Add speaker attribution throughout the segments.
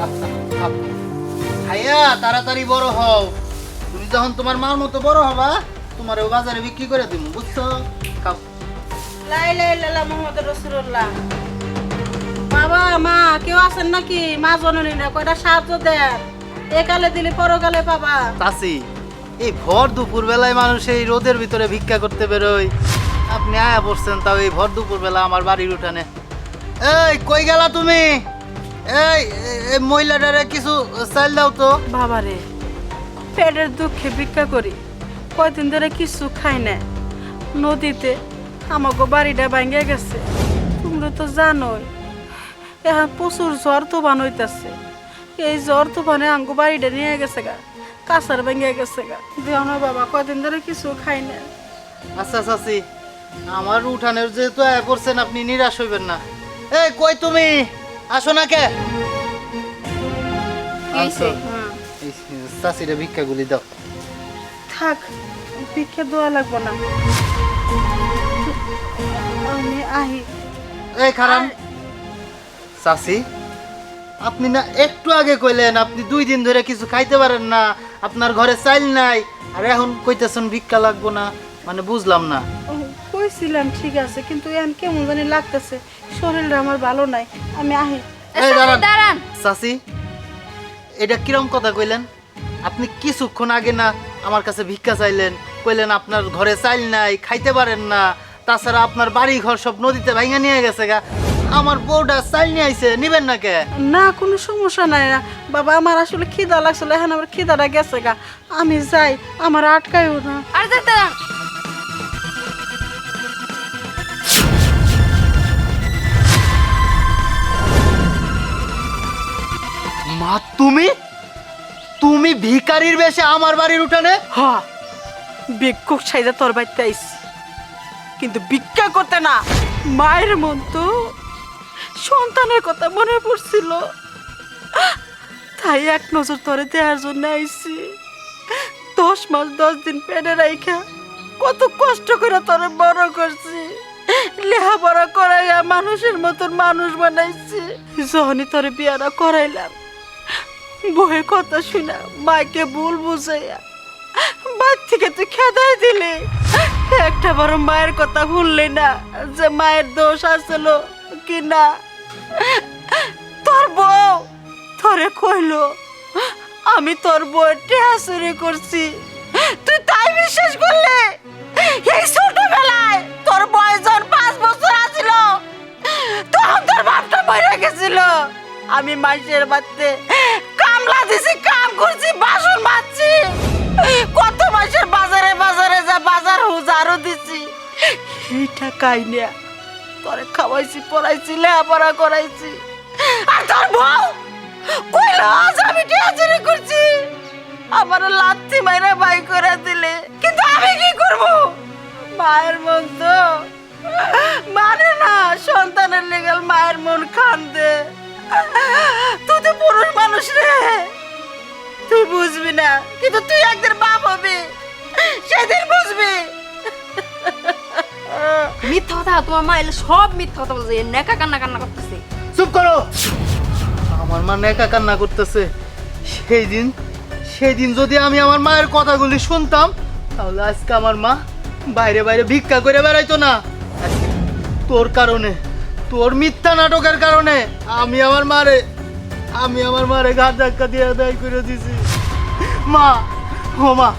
Speaker 1: আচ্ছা খাও। খাইয়া তাড়াতাড়ি বড় হও। তুমি যখন তোমার মার মতো বড় হবা তোমার ও বাজারে বিক্রি করে দিব, বুঝছো? খাও।
Speaker 2: লা ইলাহা ইল্লাল্লাহ মুহাম্মাদুর রাসূলুল্লাহ। বাবা মা কেউ আছেন নাকি? মা জননী না কয়টা সাহায্য দেন, একালে দিলে পরকালে পাবা।
Speaker 1: চাচি, এই ভর দুপুর বেলায় মানুষ এই রোদের ভিতরে ভিক্ষা করতে বেরোয়, আপনি আয়া পড়ছেন তাও এই ভর দুপুর বেলা আমার বাড়ির উঠানে। এই কই গেলা তুমি? এই এই মহিলাটারে কিছু চাল দাও তো।
Speaker 2: বাবারে পেটের দুঃখে ভিক্ষা করি, কয়দিন ধরে কিছু খাই না। নদীতে আমাকে বাড়িটা ভাঙ্গে গেছে, তোমরা তো জানোই। এখন প্রচুর জ্বর তুফান হইতেছে, এই জ্বর তুফানে আমাকে বাড়িটা নিয়ে গেছে গা, কাছার ভেঙে গেছে গা। দেও না বাবা, কয়দিন ধরে কিছু খাই না।
Speaker 1: আচ্ছা চাচি, আমার উঠানের যেহেতু আয়া পড়ছেন আপনি নিরাশ হইবেন না। এই কই তুমি? আসো না কে? আচ্ছা,
Speaker 2: হুম,
Speaker 1: এই চাচিরে ভিক্ষাগুলি দাও।
Speaker 2: থাক ভিক্ষা দেওয়া লাগবো না, আমি আহি।
Speaker 1: এই খারান চাচি, আপনি না একটু আগে কইলেন আপনি 2 দিন ধরে কিছু খাইতে পারেন না, আপনার ঘরে চাইল নাই, আর এখন কইতেছেন ভিক্ষা লাগবো না, মানে বুঝলাম না।
Speaker 2: কইছিলাম ঠিক আছে, কিন্তু এখন কেমন জানি লাগতেছে, শরীরটা আমার ভালো নাই, আমি আহি।
Speaker 1: এই দাঁড়ান চাচি, এটা কিরম কথা কইলেন? আপনি কিছুক্ষণ আগে না আমার কাছে ভিক্ষা চাইলেন, কইলেন আপনার ঘরে চাইল নাই, খাইতে পারেন না, তাছাড়া আপনার বাড়ি ঘর সব নদীতে ভাঙা নিয়ে গেছে গা। আমার বউটা চাইল নিয়ে আইছে, নিবেন না কে?
Speaker 2: না কোনো সমস্যা নাই না বাবা, আমার আসলে খিদা লাগছিল, এখন আমার খিদাটা গেছে গা, আমি যাই, আমার আটকাইও না।
Speaker 3: আর যেতে
Speaker 1: মা তুমি তুমি ভিখারির বেশে আমার বাড়ির উঠানে?
Speaker 2: হ্যাঁ ভিক্ষুক সাইজা তোর বাড়িতে আইস, কিন্তু ভিক্ষা করতে না, মায়ের মন তো সন্তানের কথা মনে পড়ছিল, তাই এক নজর তোরে দেওয়ার জন্য আইছি। 10 মাস 10 দিন পেটে রাইখা কত কষ্ট করে তোরে বড় করছি, লেখাপড়া করাইয়া মানুষের মতন মানুষ বানাইছি। যখনই তোরে বিয়ারা করাইলাম, বউয়ের কথা শুনা মাকে ভুল বুঝাইয়া বাড়ি থেকে তুই খেদাই দিলি, একটা বড় মায়ের কথা ভুললি না যে মায়ের দোষ আসছিল কি না। তোর বউ তোরে কইলো আমি তোর বউয়ের টেহা চুরি করছি, তুই তাই বিশ্বাস করলি? এই ছোটবেলায় তোর বয়স যখন 5 বছর আছিল তখন তোর বাপটা মরে গেছিল, আমি মাইসের বাড়িতে কামলা দিছি, কাম করছি, বাসন মাজছি, কত মাসের বাজারে বাজারে যা বাজার হুজারও দিছি, এই টাকাই নিয়া তোরে খাওয়াইছি, পড়াইছি, লেখাপড়া করাইছি। আর তোর বউ কইলো আজ আমি টিয়া চুরি করছি, আমার লাথি মাইরা বাই করে দিলে, কিন্তু আমি কি করব? মায়ের মন তো মানে না, সন্তানের লেগাল মায়ের মন কান্দে। তুই তো পুরুষ মানুষ রে, তুই বুঝবি না, কিন্তু তুই একদিন বাপ হবি, সেদিন বুঝবি।
Speaker 3: মিথ্যা কথা, তোমার মা এলে সব মিথ্যা কথা বলছে, নেকা কান্না কান্না করতেছে।
Speaker 1: চুপ করো। আমার মা নেকা কান্না করতেছে, সেই দিন যদি আমি আমার মায়ের কথাগুলি শুনতাম তাহলে আজকে আমার মা বাইরে বাইরে ভিক্ষা করে বেড়াইতো না। আজকে তোর কারণে, তোর মিথ্যা নাটকের কারণে আমি আমার মারে ঘাট ধাক্কা দিয়ে আদায় করে দিছি। মা, ও মা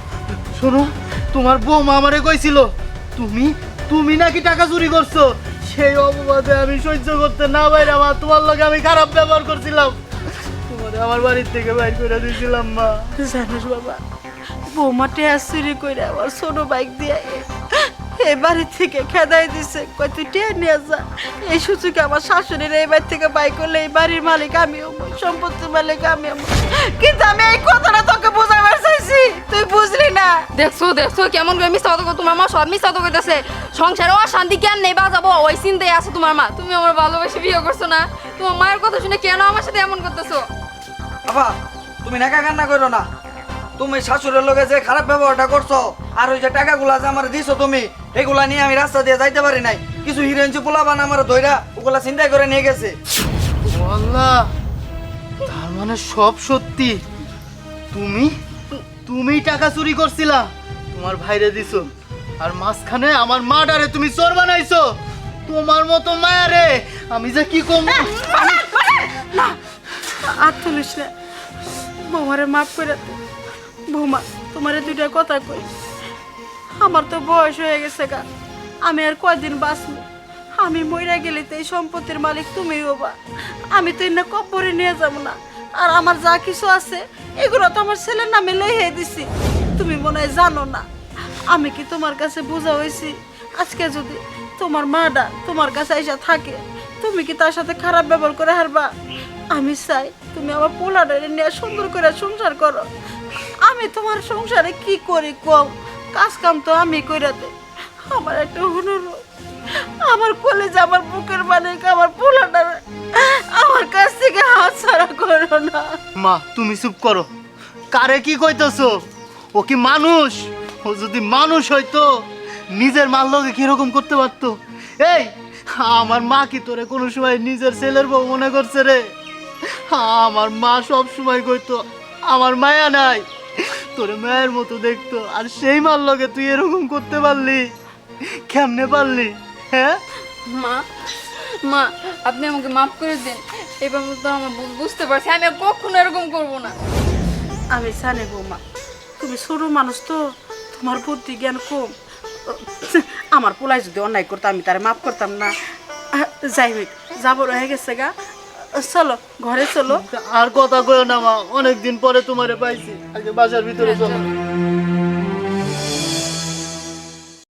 Speaker 1: শোনো, তোমার বৌমা আমারে কইছিল তুমি নাকি টাকা চুরি করছো, সেই অপবাদে আমি সহ্য করতে না বাইরে মা তোমার লগে আমি খারাপ ব্যবহার করছিলাম, তোমারে আমার বাড়ির থেকে বাইর করে দিয়েছিলাম। মা
Speaker 2: জানিস বাবা, বৌমা টেহা চুরি করে আমার ছোট বাইক দিয়ে এই বাড়ি থেকে খেদাই দিছে, কই তুই টেহা নিয়ে যা। এই সুযোগে আমার শাশুড়ির এই বাড়ি থেকে বাইক করলে এই বাড়ির মালিক আমি হবো, সম্পত্তির মালিক আমি হবো, কিন্তু আমি এই কথাটা তোকে বোঝাবার চাইছি, তুই বুঝলি না।
Speaker 3: দেখছো দেখছো কেমন করে মিথ্যা কথা, তোমার মা সব মিথ্যা কথা কইতাছে, সংসারে অশান্তি কেন নেই বাজাবো ওই চিন্তায় আছে তোমার মা। তুমি আমার ভালোবেসে বিয়ে করছো না, তোমার মায়ের কথা শুনে কেন আমার সাথে এমন করতেছো?
Speaker 4: বাবা তুমি নাকা কান্না করো না, তুমি শাশুড়ের লগে যে খারাপ ব্যবহারটা করছো আর ওই যে টাকাগুলা যে আমার দিছো তুমি, এগুলা নিয়ে আমি রাস্তা দিয়ে যাইতে পারি নাই, কিছু হিরেঞ্চি পোলাবান আমার ধইরা ওগুলা চিন্তা করে নিয়ে গেছে।
Speaker 1: আল্লাহ, তার মানে সব সত্যি? তুমি তুমি টাকা চুরি করছিলা, তোমার ভাইরে দিছো, আর মাঝখানে আমার মাটারে তুমি চোর বানাইছো। তোমার মতো মায়ারে আমি যে কি কম।
Speaker 2: না আর তুলিস না, বৌমারে মাফ করে দে। বৌমা তোমারে দুইটা কথা কই, আমার তো বয়স হয়ে গেছে গা, আমি আর কয়দিন বাঁচবো। আমি মইরা গেলে তো এই সম্পত্তির মালিক তুমি হবা, আমি তো এনে কবরে নিয়ে যাবো না। আর আমার যা কিছু আছে এগুলো তো আমার ছেলের নামে লেহে দিছি। তুমি মনে হয় জানো না, আমি কি তোমার কাছে বোঝা হয়েছি? আজকে যদি তোমার মাটা তোমার কাছে এসে থাকে, তুমি কি তার সাথে খারাপ ব্যবহার করে হারবা? আমি চাই তুমি আমার পোলাটারে নিয়ে সুন্দর করে সংসার করো। আমি তোমার সংসারে কি করি কম, কাজ কাম তো আমি কইরা দে। আমার একটা অনুরোধ, আমার কলেজে আমার বুকের মালিক আমার পোলাটারে আমার কাছ থেকে হাত ছাড়া করো না।
Speaker 1: মা তুমি চুপ করো, কারে কি কইতেছো? ও কি মানুষ? ও যদি মানুষ হইতো নিজের মাল লোকে কিরকম করতে পারতো? এই আমার মা কি তোরে কোনো সময় নিজের ছেলের বউ মনে করছে রে? আমার মা সব সময় কইতো আমার মায়া নাই, তোরে মায়ের মতো দেখতো, আর সেই মাল লোকে তুই এরকম করতে পারলি? কেমনে পারলি? হ্যাঁ
Speaker 3: মা, মা আপনি আমাকে মাফ করে দিন। এবার তো আমার বুঝতে পারছি, আমি আর কখনো এরকম করবো না।
Speaker 2: আমি জানি বৌমা, তুমি সরু মানুষ তো, তোমার বুদ্ধি জ্ঞান কম। আমার পোলাই যদি অন্যায় করতো আমি তারে মাফ করতাম না। যাই হোক, যাবো রয়ে গেছে গা, চলো ঘরে চলো।
Speaker 1: আর কথা কইও না মা, অনেকদিন পরে তোমারে পাইছি, আগে বাসার ভিতরে চলো।